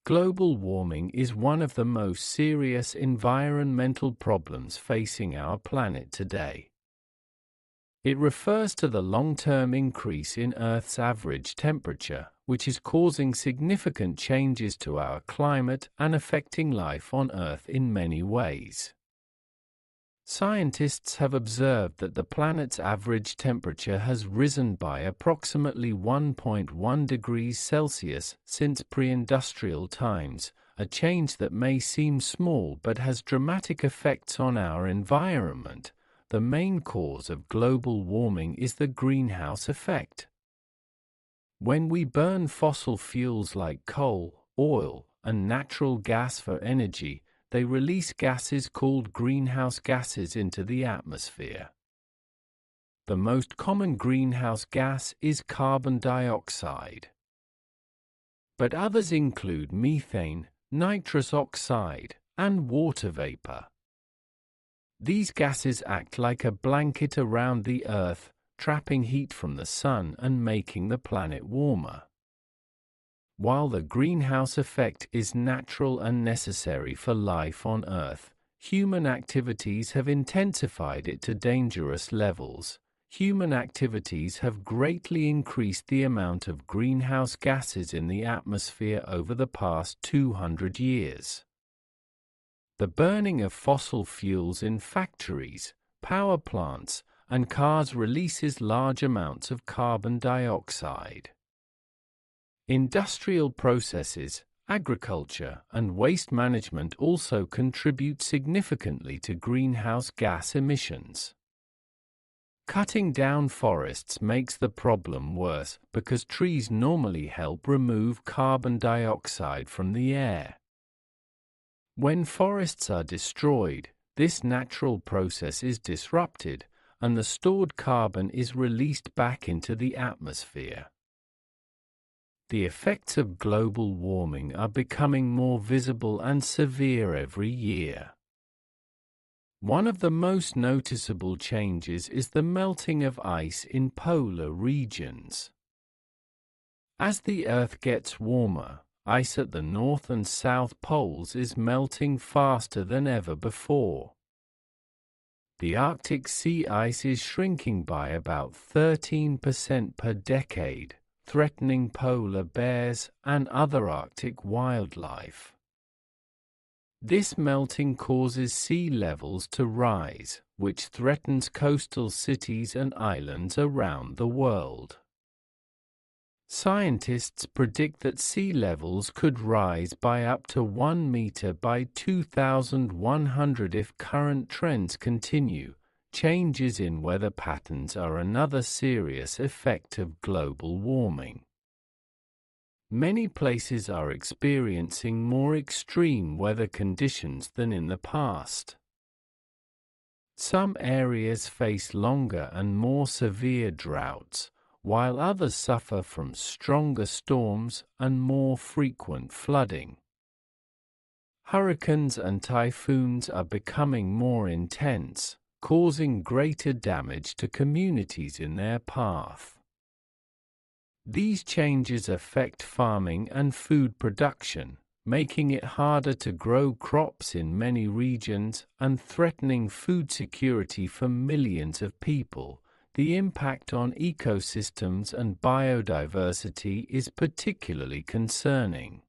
Global warming is one of the most serious environmental problems facing our planet today. It refers to the long-term increase in Earth's average temperature, which is causing significant changes to our climate and affecting life on Earth in many ways. Scientists have observed that the planet's average temperature has risen by approximately 1.1 degrees Celsius since pre-industrial times, a change that may seem small but has dramatic effects on our environment. The main cause of global warming is the greenhouse effect. When we burn fossil fuels like coal, oil, and natural gas for energy, they release gases called greenhouse gases into the atmosphere. The most common greenhouse gas is carbon dioxide. But others include methane, nitrous oxide, and water vapor. These gases act like a blanket around the Earth, trapping heat from the sun and making the planet warmer. While the greenhouse effect is natural and necessary for life on Earth, human activities have intensified it to dangerous levels. Human activities have greatly increased the amount of greenhouse gases in the atmosphere over the past 200 years. The burning of fossil fuels in factories, power plants, and cars releases large amounts of carbon dioxide. Industrial processes, agriculture, and waste management also contribute significantly to greenhouse gas emissions. Cutting down forests makes the problem worse because trees normally help remove carbon dioxide from the air. When forests are destroyed, this natural process is disrupted, and the stored carbon is released back into the atmosphere. The effects of global warming are becoming more visible and severe every year. One of the most noticeable changes is the melting of ice in polar regions. As the Earth gets warmer, ice at the North and South poles is melting faster than ever before. The Arctic sea ice is shrinking by about 13% per decade, threatening polar bears and other Arctic wildlife. This melting causes sea levels to rise, which threatens coastal cities and islands around the world. Scientists predict that sea levels could rise by up to 1 meter by 2100 if current trends continue. Changes in weather patterns are another serious effect of global warming. Many places are experiencing more extreme weather conditions than in the past. Some areas face longer and more severe droughts, while others suffer from stronger storms and more frequent flooding. Hurricanes and typhoons are becoming more intense, causing greater damage to communities in their path. These changes affect farming and food production, making it harder to grow crops in many regions and threatening food security for millions of people. The impact on ecosystems and biodiversity is particularly concerning.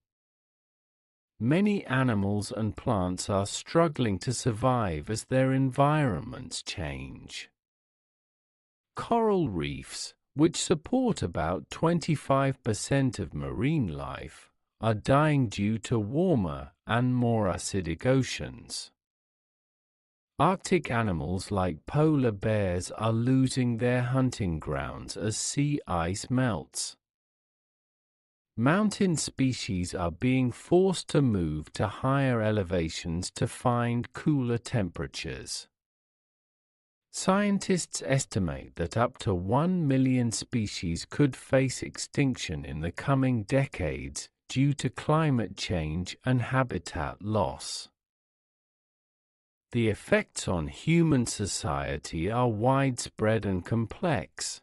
Many animals and plants are struggling to survive as their environments change. Coral reefs, which support about 25% of marine life, are dying due to warmer and more acidic oceans. Arctic animals like polar bears are losing their hunting grounds as sea ice melts. Mountain species are being forced to move to higher elevations to find cooler temperatures. Scientists estimate that up to 1 million species could face extinction in the coming decades due to climate change and habitat loss. The effects on human society are widespread and complex.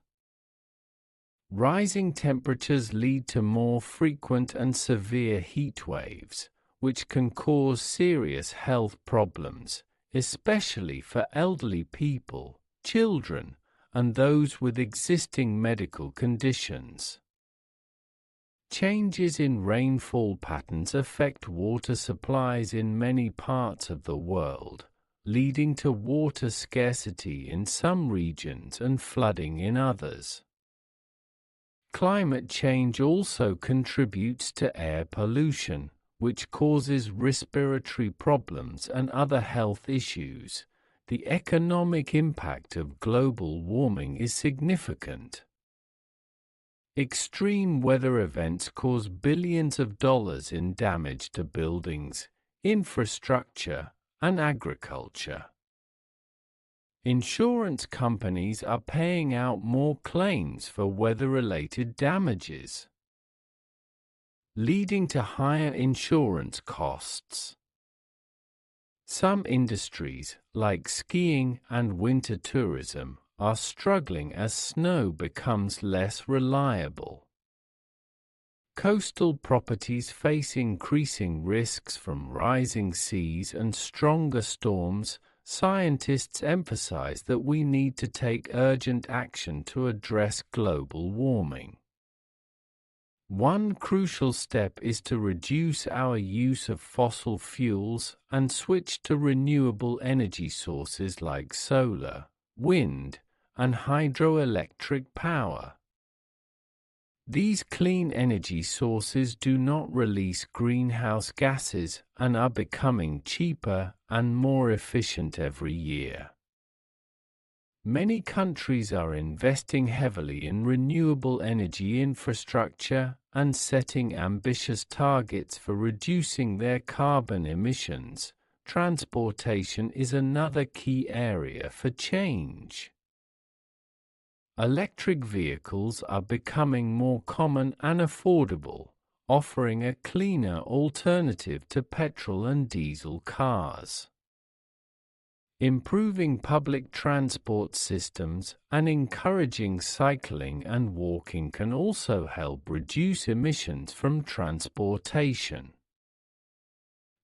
Rising temperatures lead to more frequent and severe heat waves, which can cause serious health problems, especially for elderly people, children, and those with existing medical conditions. Changes in rainfall patterns affect water supplies in many parts of the world, leading to water scarcity in some regions and flooding in others. Climate change also contributes to air pollution, which causes respiratory problems and other health issues. The economic impact of global warming is significant. Extreme weather events cause billions of dollars in damage to buildings, infrastructure, and agriculture. Insurance companies are paying out more claims for weather-related damages, leading to higher insurance costs. Some industries, like skiing and winter tourism, are struggling as snow becomes less reliable. Coastal properties face increasing risks from rising seas and stronger storms. Scientists emphasize that we need to take urgent action to address global warming. One crucial step is to reduce our use of fossil fuels and switch to renewable energy sources like solar, wind, and hydroelectric power. These clean energy sources do not release greenhouse gases and are becoming cheaper and more efficient every year. Many countries are investing heavily in renewable energy infrastructure and setting ambitious targets for reducing their carbon emissions. Transportation is another key area for change. Electric vehicles are becoming more common and affordable, offering a cleaner alternative to petrol and diesel cars. Improving public transport systems and encouraging cycling and walking can also help reduce emissions from transportation.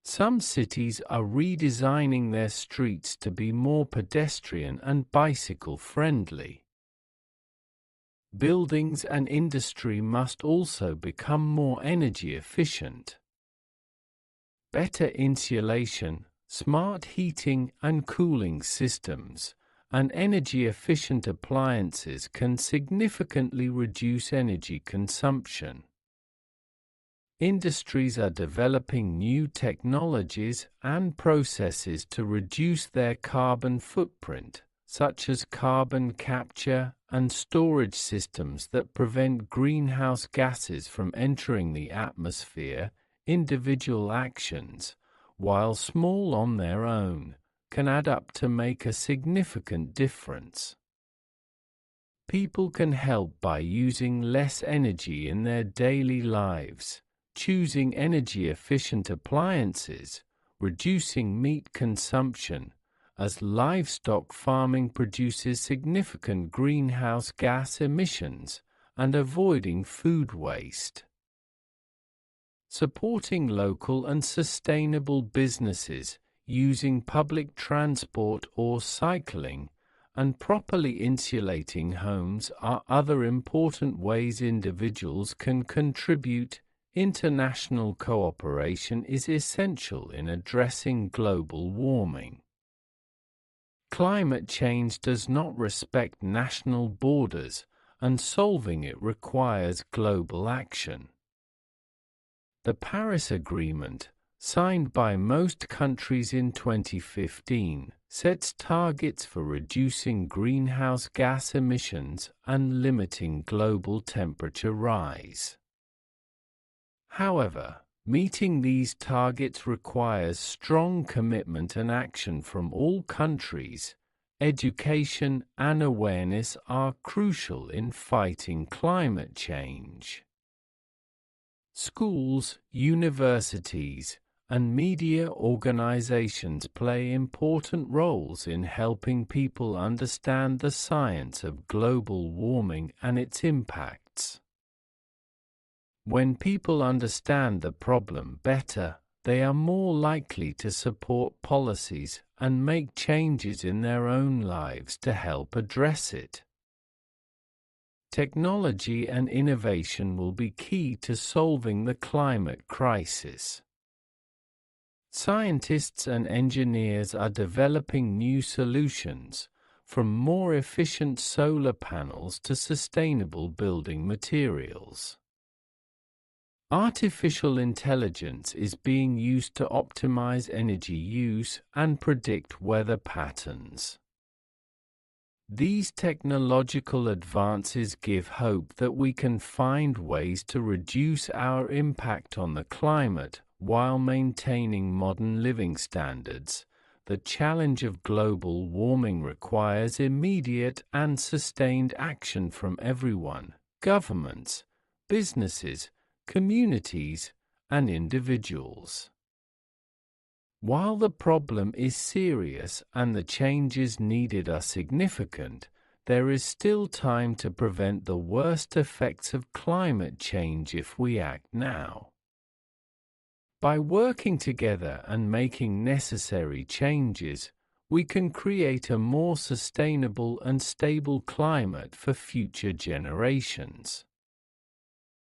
Some cities are redesigning their streets to be more pedestrian and bicycle-friendly. Buildings and industry must also become more energy efficient. Better insulation, smart heating and cooling systems, and energy-efficient appliances can significantly reduce energy consumption. Industries are developing new technologies and processes to reduce their carbon footprint, such as carbon capture and storage systems that prevent greenhouse gases from entering the atmosphere. Individual actions, while small on their own, can add up to make a significant difference. People can help by using less energy in their daily lives, choosing energy-efficient appliances, reducing meat consumption, as livestock farming produces significant greenhouse gas emissions, and avoiding food waste. Supporting local and sustainable businesses, using public transport or cycling, and properly insulating homes are other important ways individuals can contribute. International cooperation is essential in addressing global warming. Climate change does not respect national borders, and solving it requires global action. The Paris Agreement, signed by most countries in 2015, sets targets for reducing greenhouse gas emissions and limiting global temperature rise. However, meeting these targets requires strong commitment and action from all countries. Education and awareness are crucial in fighting climate change. Schools, universities, and media organizations play important roles in helping people understand the science of global warming and its impacts. When people understand the problem better, they are more likely to support policies and make changes in their own lives to help address it. Technology and innovation will be key to solving the climate crisis. Scientists and engineers are developing new solutions, from more efficient solar panels to sustainable building materials. Artificial intelligence is being used to optimize energy use and predict weather patterns. These technological advances give hope that we can find ways to reduce our impact on the climate while maintaining modern living standards. The challenge of global warming requires immediate and sustained action from everyone: governments, businesses, communities, and individuals. While the problem is serious and the changes needed are significant, there is still time to prevent the worst effects of climate change if we act now. By working together and making necessary changes, we can create a more sustainable and stable climate for future generations.